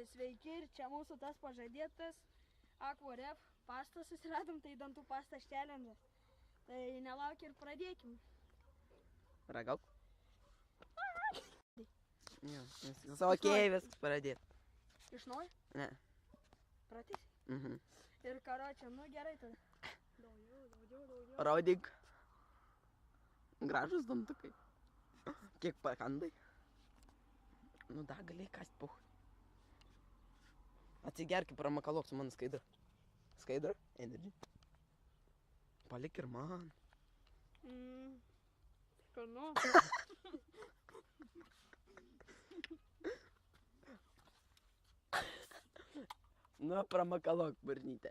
Sveiki, ir čia mūsų tas pažadėtas Aquaref pastas susiradom, tai dantų pastas challenge'as. Tai nelauk ir pradėkim. Ragauk. Okei, viskas pradėt. Iš naujo? Ne. Pratys? Mhm. Ir karočią, nu gerai tada. Daugiau. Rodyk. Gražus dantukai. Kiek pakandai? Nu dar gali kast puch. Atsigerk ir pramakalok su mano Skaidra. Skaidra? Energy. Palik ir man. Skanu. Nu, pramakalok, barnytė.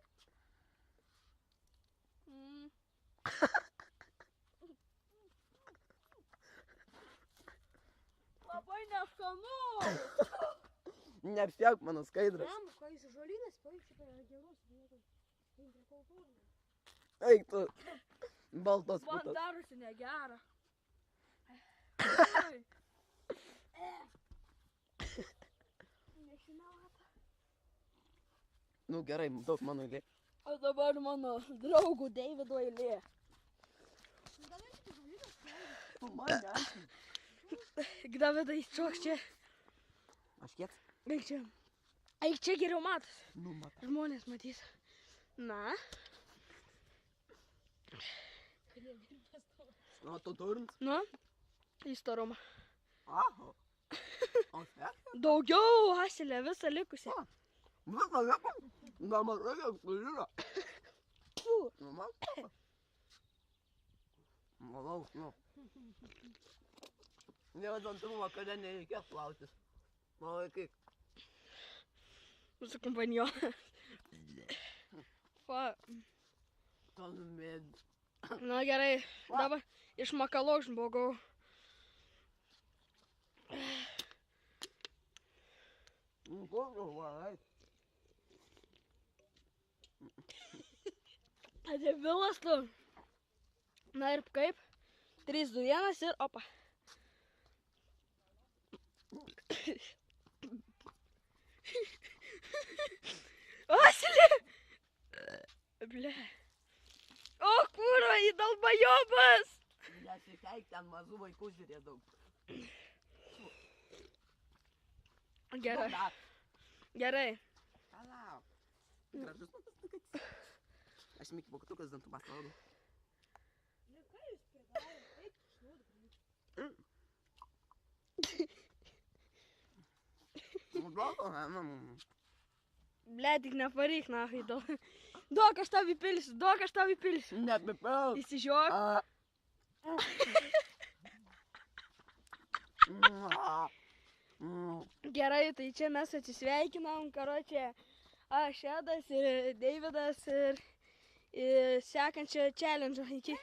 Labai neskanu. Neapsiauk mano Skaidras. Ką jis žolynas, paik šitą gerus vietos. Tai prie kultūrinės. Eik tu. Baltos Man putos. darosi negera. Nešinauta. Nu gerai, daug mano eilė. O dabar mano draugų Deivido eilė. Davidai, čok čia. Aš kiek? Eik čia. Eik čia geriau matos. Nu, matai. Žmonės matys. Na. O tu turint? Nu. Į storumą. Aha. O sek? Daugiau asilė visą likusią. Visą liepą? Nemažai jak yra. Nu, matau. Manau, nu. Dėl dantų vakare nereikės plautis. Malaikyk. Mūsų kompanionas. Va. Na gerai. Dabar išmakalok žmogau. Debilas tu. Na ir kaip? 3, 2, 1 ir opa. Asilė! Ble. O kūro, į dalbajobas! Nesikeik, ten mažų vaikų žiūrė daug. Gerai. Gerai. Palauk. Gražus matas nukas. Aš Miki Bokutukas dantų pastą rodu. Ne, ką jūs pridarėte? Eik, šnuodu. Ble, tik neparyk, nahai, duok aš tau įpilsiu. Nepipil. Įsižiok. Gerai, tai čia mes atsisveikinam, karočią, aš Edas ir Deividas ir sekančio challenge. Iki.